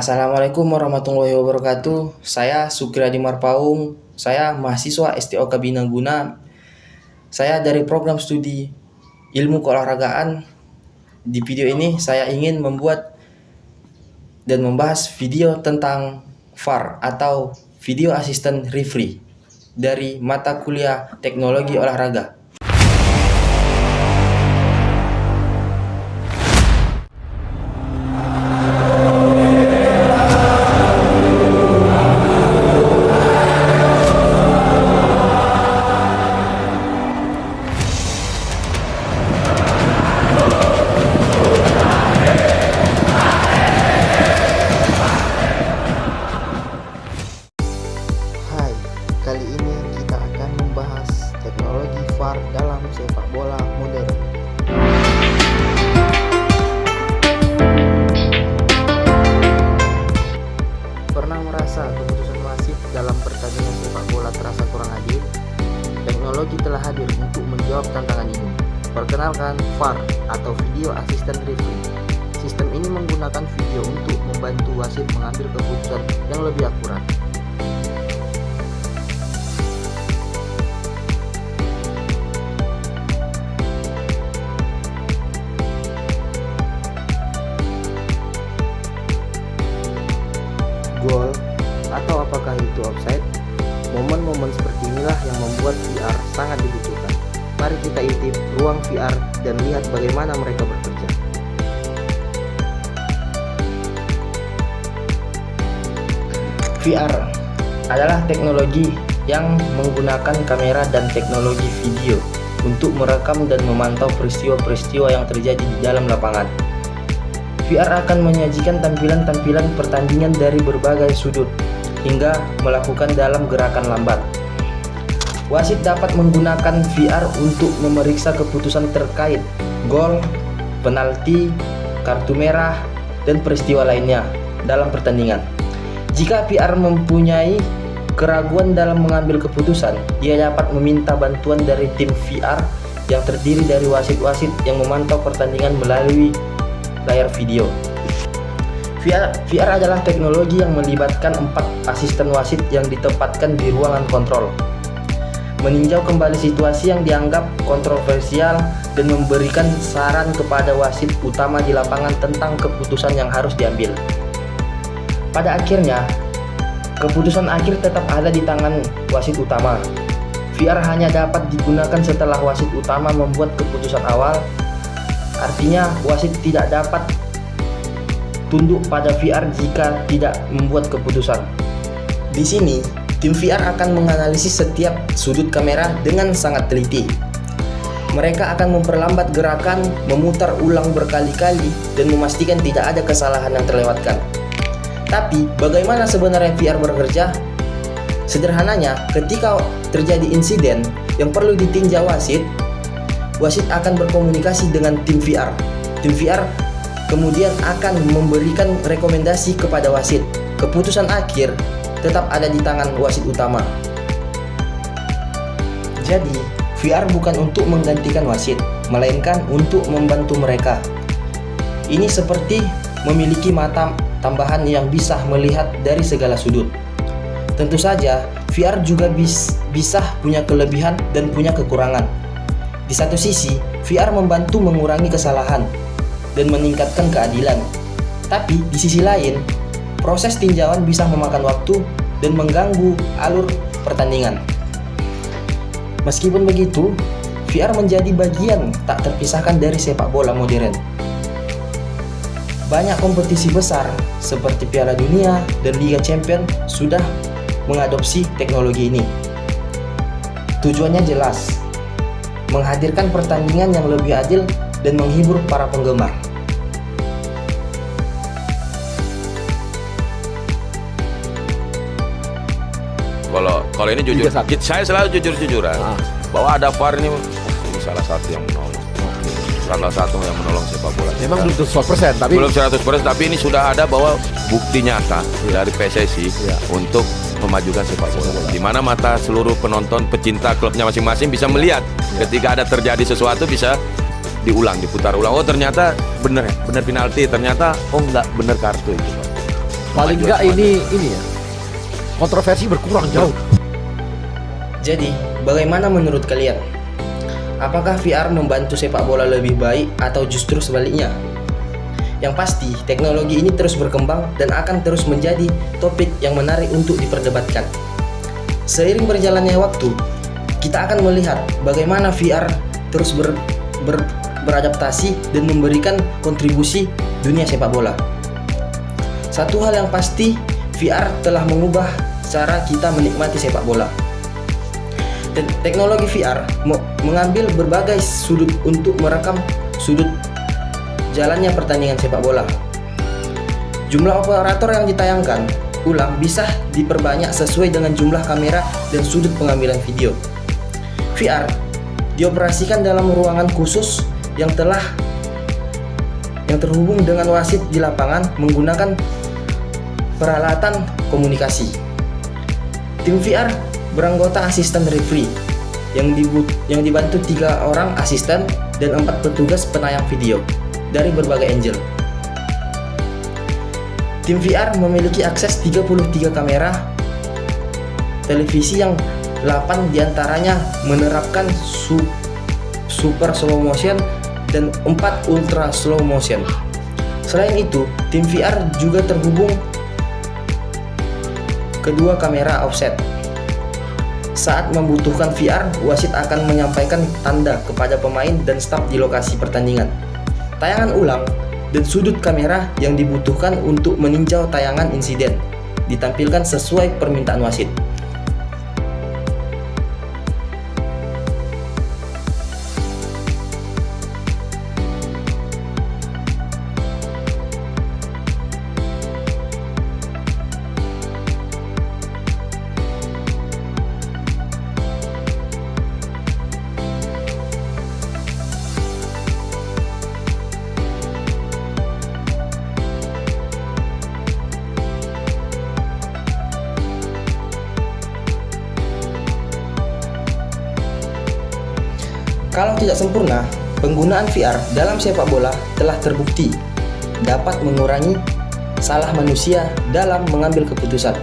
Assalamualaikum warahmatullahi wabarakatuh. Saya Sukriyadi Marpaung. Saya mahasiswa STOK Bina Guna. Saya dari program studi Ilmu Keolahragaan. Di video ini saya ingin membuat dan membahas video tentang VAR atau Video Assistant Referee dari mata kuliah Teknologi Olahraga. Hai, kali ini kita akan membahas teknologi VAR dalam sepak bola modern. Pernah merasa keputusan wasit dalam pertandingan sepak bola terasa kurang adil? Teknologi telah hadir untuk menjawab tantangan ini. Perkenalkan VAR atau Video Assistant Referee. Sistem ini menggunakan video untuk membantu wasit mengambil keputusan yang lebih akurat. Gol atau apakah itu offside? Momen-momen seperti inilah yang membuat VR sangat dibutuhkan. Mari kita intip ruang VR dan lihat bagaimana mereka bekerja. VR adalah teknologi yang menggunakan kamera dan teknologi video untuk merekam dan memantau peristiwa-peristiwa yang terjadi di dalam lapangan. VR akan menyajikan tampilan-tampilan pertandingan dari berbagai sudut hingga melakukan dalam gerakan lambat. Wasit dapat menggunakan VR untuk memeriksa keputusan terkait gol, penalti, kartu merah, dan peristiwa lainnya dalam pertandingan. Jika VR mempunyai keraguan dalam mengambil keputusan, ia dapat meminta bantuan dari tim VR yang terdiri dari wasit-wasit yang memantau pertandingan melalui layar video. VR adalah teknologi yang melibatkan 4 asisten wasit yang ditempatkan di ruangan kontrol, meninjau kembali situasi yang dianggap kontroversial dan memberikan saran kepada wasit utama di lapangan tentang keputusan yang harus diambil. Pada akhirnya, keputusan akhir tetap ada di tangan wasit utama. VR hanya dapat digunakan setelah wasit utama membuat keputusan awal. Artinya, wasit tidak dapat tunduk pada VR jika tidak membuat keputusan. Di sini, tim VR akan menganalisis setiap sudut kamera dengan sangat teliti. Mereka akan memperlambat gerakan, memutar ulang berkali-kali, dan memastikan tidak ada kesalahan yang terlewatkan. Tapi, bagaimana sebenarnya VR bekerja? Sederhananya, ketika terjadi insiden yang perlu ditinjau wasit akan berkomunikasi dengan tim VR. Tim VR kemudian akan memberikan rekomendasi kepada wasit. Keputusan akhir tetap ada di tangan wasit utama. Jadi, VR bukan untuk menggantikan wasit, melainkan untuk membantu mereka. Ini seperti memiliki mata tambahan yang bisa melihat dari segala sudut. Tentu saja, VR juga bisa punya kelebihan dan punya kekurangan. Di satu sisi, VR membantu mengurangi kesalahan dan meningkatkan keadilan. Tapi di sisi lain, proses tinjauan bisa memakan waktu dan mengganggu alur pertandingan. Meskipun begitu, VR menjadi bagian tak terpisahkan dari sepak bola modern. Banyak kompetisi besar seperti Piala Dunia dan Liga Champions sudah mengadopsi teknologi ini. Tujuannya jelas, menghadirkan pertandingan yang lebih adil dan menghibur para penggemar. Kalau ini jujur, saya selalu jujur-jujuran bahwa ada VAR ini salah satu yang menolong. Salah satu yang menolong sepak bola. Memang belum 100%, tapi belum 100%, tapi ini sudah ada bahwa bukti nyata dari PSSI untuk memajukan sepak bola. Di mana mata seluruh penonton pecinta klubnya masing-masing bisa melihat ketika ada terjadi sesuatu, bisa diulang, diputar ulang. Oh ternyata bener penalti, ternyata oh enggak bener kartu itu. paling enggak ini ya, kontroversi berkurang jauh. Jadi, bagaimana menurut kalian? Apakah VR membantu sepak bola lebih baik atau justru sebaliknya? Yang pasti, teknologi ini terus berkembang dan akan terus menjadi topik yang menarik untuk diperdebatkan. Seiring berjalannya waktu, kita akan melihat bagaimana VR terus beradaptasi dan memberikan kontribusi dunia sepak bola. Satu hal yang pasti, VR telah mengubah cara kita menikmati sepak bola. Teknologi VR mengambil berbagai sudut untuk merekam sudut jalannya pertandingan sepak bola. Jumlah operator yang ditayangkan ulang bisa diperbanyak sesuai dengan jumlah kamera dan sudut pengambilan video. VR dioperasikan dalam ruangan khusus yang terhubung dengan wasit di lapangan menggunakan peralatan komunikasi. Tim VR beranggota asisten referee yang dibantu 3 orang asisten dan 4 petugas penayang video dari berbagai angle. Tim VR memiliki akses 33 kamera televisi yang 8 diantaranya menerapkan super slow motion dan 4 ultra slow motion. Selain itu, tim VR juga terhubung kedua kamera offset. Saat membutuhkan VR, wasit akan menyampaikan tanda kepada pemain dan staf di lokasi pertandingan. Tayangan ulang dan sudut kamera yang dibutuhkan untuk meninjau tayangan insiden ditampilkan sesuai permintaan wasit. Kalau tidak sempurna, penggunaan VR dalam sepak bola telah terbukti dapat mengurangi salah manusia dalam mengambil keputusan.